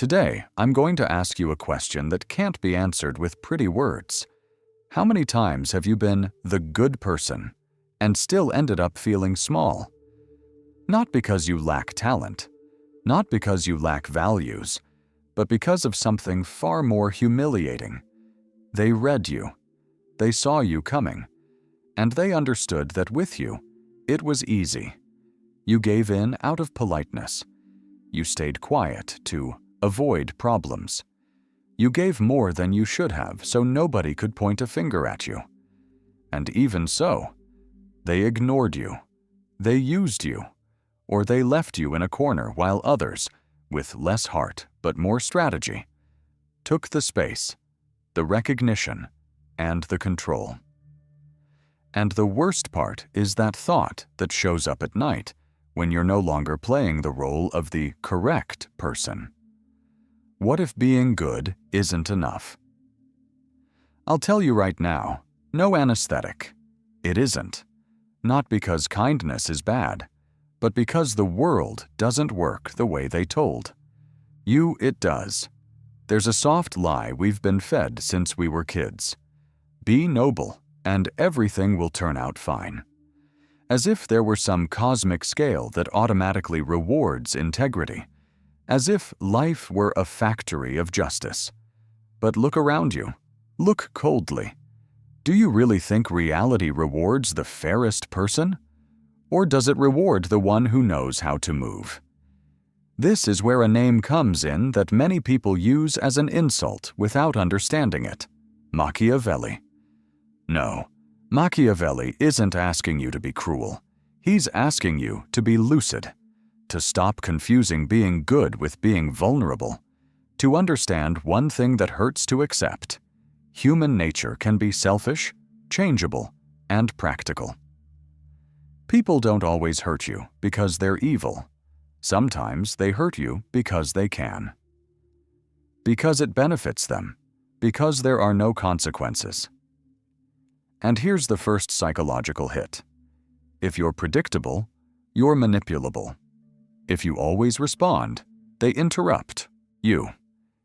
Today, I'm going to ask you a question that can't be answered with pretty words. How many times have you been the good person and still ended up feeling small? Not because you lack talent, not because you lack values, but because of something far more humiliating. They read you, they saw you coming, and they understood that with you, it was easy. You gave in out of politeness. You stayed quiet to avoid problems. You gave more than you should have so nobody could point a finger at you. And even so, they ignored you, they used you, or they left you in a corner while others, with less heart but more strategy, took the space, the recognition, and the control. And the worst part is that thought that shows up at night when you're no longer playing the role of the correct person. What if being good isn't enough? I'll tell you right now, no anesthetic. It isn't. Not because kindness is bad, but because the world doesn't work the way they told. It does. There's a soft lie we've been fed since we were kids. Be noble, and everything will turn out fine. As if there were some cosmic scale that automatically rewards integrity. As if life were a factory of justice. But look around you. Look coldly. Do you really think reality rewards the fairest person? Or does it reward the one who knows how to move? This is where a name comes in that many people use as an insult without understanding it. Machiavelli. No, Machiavelli isn't asking you to be cruel. He's asking you to be lucid. To stop confusing being good with being vulnerable, to understand one thing that hurts to accept. Human nature can be selfish, changeable, and practical. People don't always hurt you because they're evil. Sometimes they hurt you because they can. Because it benefits them, because there are no consequences. And here's the first psychological hit. If you're predictable, you're manipulable. If you always respond, they interrupt you.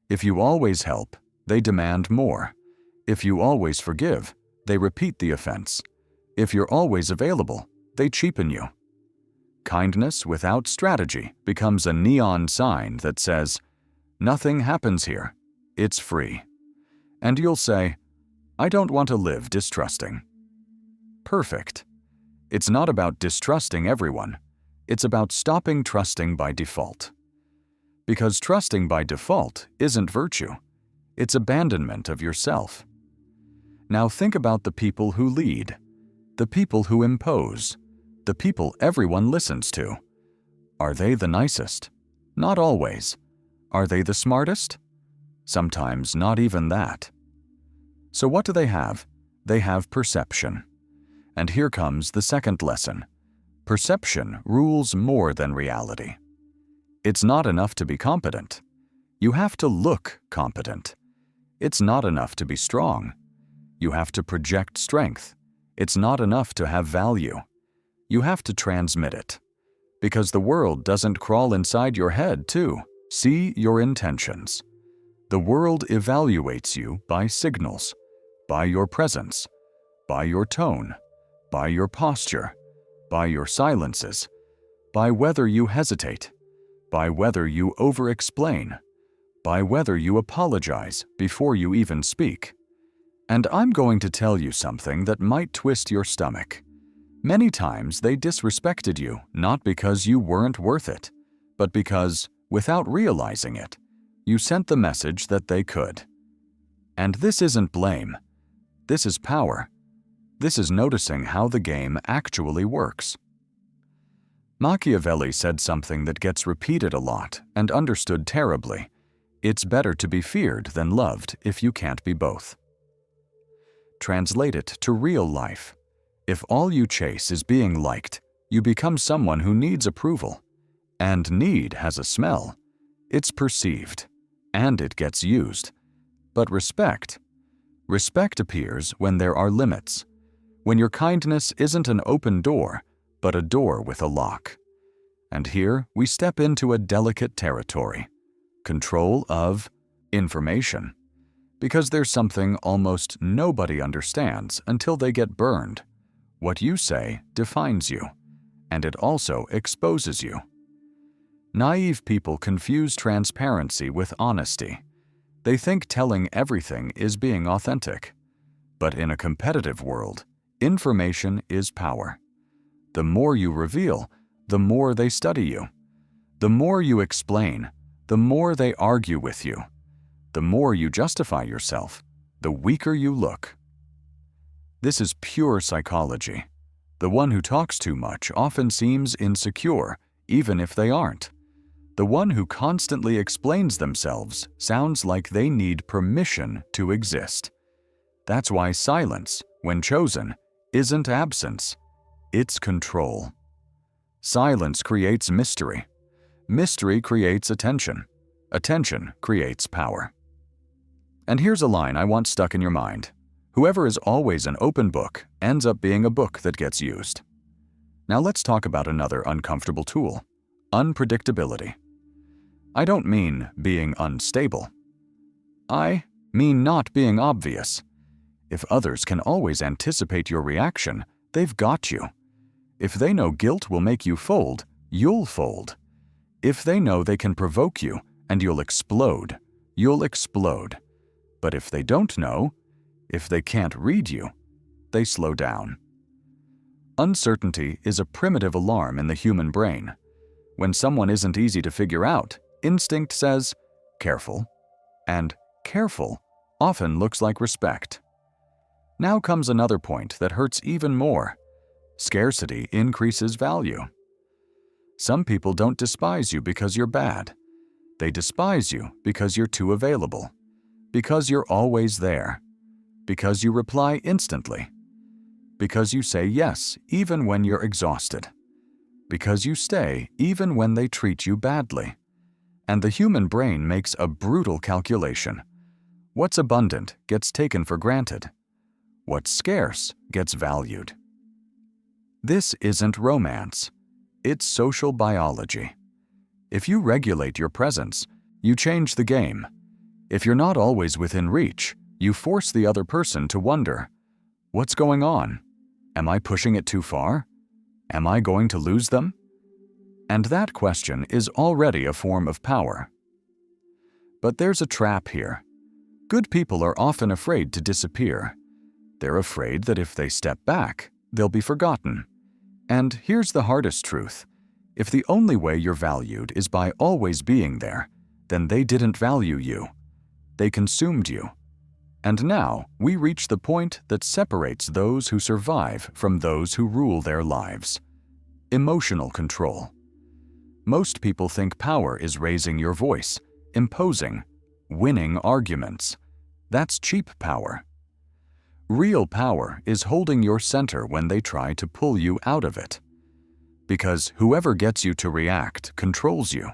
If you always help, they demand more. If you always forgive, they repeat the offense. If you're always available, they cheapen you. Kindness without strategy becomes a neon sign that says, "Nothing happens here. It's free." And you'll say, "I don't want to live distrusting." Perfect. It's not about distrusting everyone. It's about stopping trusting by default. Because trusting by default isn't virtue. It's abandonment of yourself. Now think about the people who lead, the people who impose, the people everyone listens to. Are they the nicest? Not always. Are they the smartest? Sometimes not even that. So what do they have? They have perception. And here comes the second lesson. Perception rules more than reality. It's not enough to be competent. You have to look competent. It's not enough to be strong. You have to project strength. It's not enough to have value. You have to transmit it. Because the world doesn't crawl inside your head to see your intentions. The world evaluates you by signals, by your presence, by your tone, by your posture, by your silences, by whether you hesitate, by whether you over-explain, by whether you apologize before you even speak. And I'm going to tell you something that might twist your stomach. Many times they disrespected you not because you weren't worth it, but because, without realizing it, you sent the message that they could. And this isn't blame. This is power. This is noticing how the game actually works. Machiavelli said something that gets repeated a lot and understood terribly. It's better to be feared than loved if you can't be both. Translate it to real life. If all you chase is being liked, you become someone who needs approval. And need has a smell. It's perceived, and it gets used. But respect appears when there are limits. When your kindness isn't an open door, but a door with a lock. And here we step into a delicate territory, control of information. Because there's something almost nobody understands until they get burned. What you say defines you, and it also exposes you. Naive people confuse transparency with honesty. They think telling everything is being authentic. But in a competitive world, information is power. The more you reveal, the more they study you. The more you explain, the more they argue with you. The more you justify yourself, the weaker you look. This is pure psychology. The one who talks too much often seems insecure, even if they aren't. The one who constantly explains themselves sounds like they need permission to exist. That's why silence, when chosen, isn't absence. It's control. Silence creates mystery. Mystery creates attention. Attention creates power. And here's a line I want stuck in your mind. Whoever is always an open book ends up being a book that gets used. Now let's talk about another uncomfortable tool: unpredictability. I don't mean being unstable. I mean not being obvious. If others can always anticipate your reaction, they've got you. If they know guilt will make you fold, you'll fold. If they know they can provoke you and you'll explode, you'll explode. But if they don't know, if they can't read you, they slow down. Uncertainty is a primitive alarm in the human brain. When someone isn't easy to figure out, instinct says, careful. And careful often looks like respect. Now comes another point that hurts even more. Scarcity increases value. Some people don't despise you because you're bad. They despise you because you're too available. Because you're always there. Because you reply instantly. Because you say yes even when you're exhausted. Because you stay even when they treat you badly. And the human brain makes a brutal calculation. What's abundant gets taken for granted. What's scarce gets valued. This isn't romance. It's social biology. If you regulate your presence, you change the game. If you're not always within reach, you force the other person to wonder, what's going on? Am I pushing it too far? Am I going to lose them? And that question is already a form of power. But there's a trap here. Good people are often afraid to disappear. They're afraid that if they step back, they'll be forgotten. And here's the hardest truth. If the only way you're valued is by always being there, then they didn't value you. They consumed you. And now we reach the point that separates those who survive from those who rule their lives. Emotional control. Most people think power is raising your voice, imposing, winning arguments. That's cheap power. Real power is holding your center when they try to pull you out of it. Because whoever gets you to react controls you.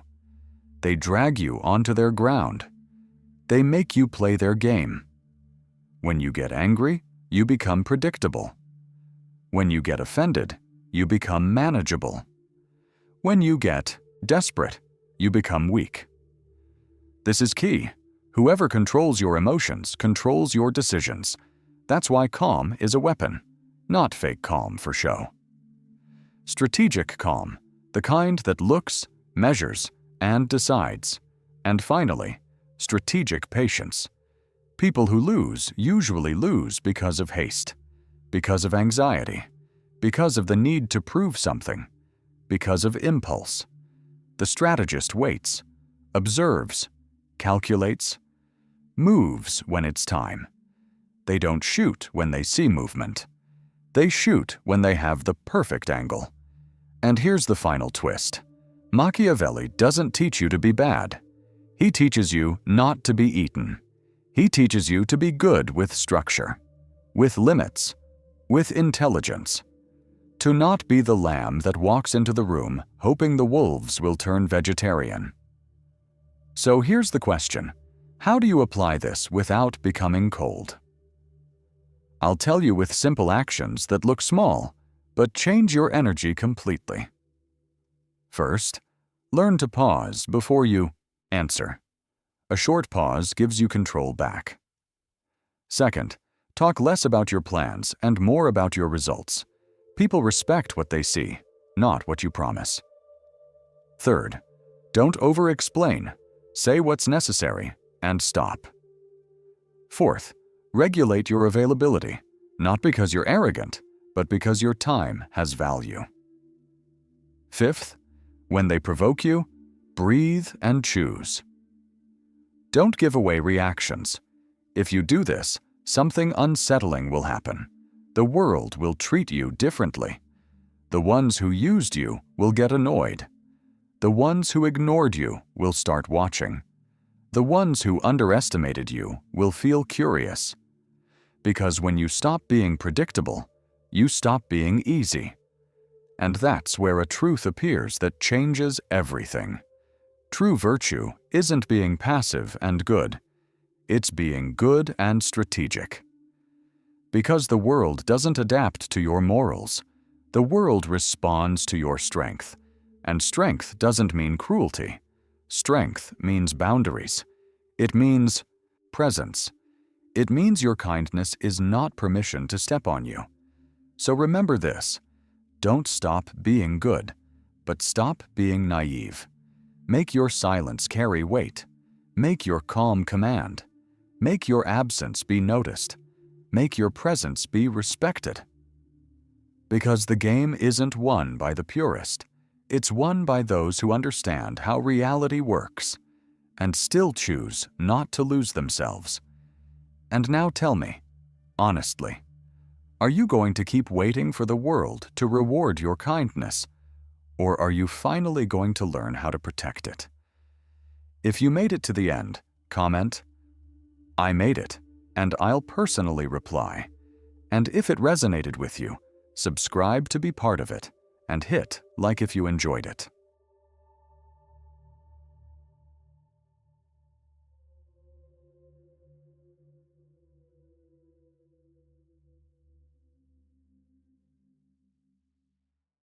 They drag you onto their ground. They make you play their game. When you get angry, you become predictable. When you get offended, you become manageable. When you get desperate, you become weak. This is key. Whoever controls your emotions controls your decisions. That's why calm is a weapon, not fake calm for show. Strategic calm, the kind that looks, measures, and decides. And finally, strategic patience. People who lose usually lose because of haste, because of anxiety, because of the need to prove something, because of impulse. The strategist waits, observes, calculates, moves when it's time. They don't shoot when they see movement. They shoot when they have the perfect angle. And here's the final twist. Machiavelli doesn't teach you to be bad. He teaches you not to be eaten. He teaches you to be good with structure, with limits, with intelligence. To not be the lamb that walks into the room hoping the wolves will turn vegetarian. So here's the question. How do you apply this without becoming cold? I'll tell you with simple actions that look small, but change your energy completely. First, learn to pause before you answer. A short pause gives you control back. Second, talk less about your plans and more about your results. People respect what they see, not what you promise. Third, don't over-explain. Say what's necessary and stop. Fourth, regulate your availability, not because you're arrogant, but because your time has value. Fifth, when they provoke you, breathe and choose. Don't give away reactions. If you do this, something unsettling will happen. The world will treat you differently. The ones who used you will get annoyed. The ones who ignored you will start watching. The ones who underestimated you will feel curious. Because when you stop being predictable, you stop being easy. And that's where a truth appears that changes everything. True virtue isn't being passive and good. It's being good and strategic. Because the world doesn't adapt to your morals, the world responds to your strength. And strength doesn't mean cruelty. Strength means boundaries. It means presence. It means your kindness is not permission to step on you. So remember this: don't stop being good, but stop being naive. Make your silence carry weight. Make your calm command. Make your absence be noticed. Make your presence be respected. Because the game isn't won by the purest. It's won by those who understand how reality works and still choose not to lose themselves. And now tell me, honestly, are you going to keep waiting for the world to reward your kindness? Or are you finally going to learn how to protect it? If you made it to the end, comment, "I made it," and I'll personally reply. And if it resonated with you, subscribe to be part of it, and hit like if you enjoyed it.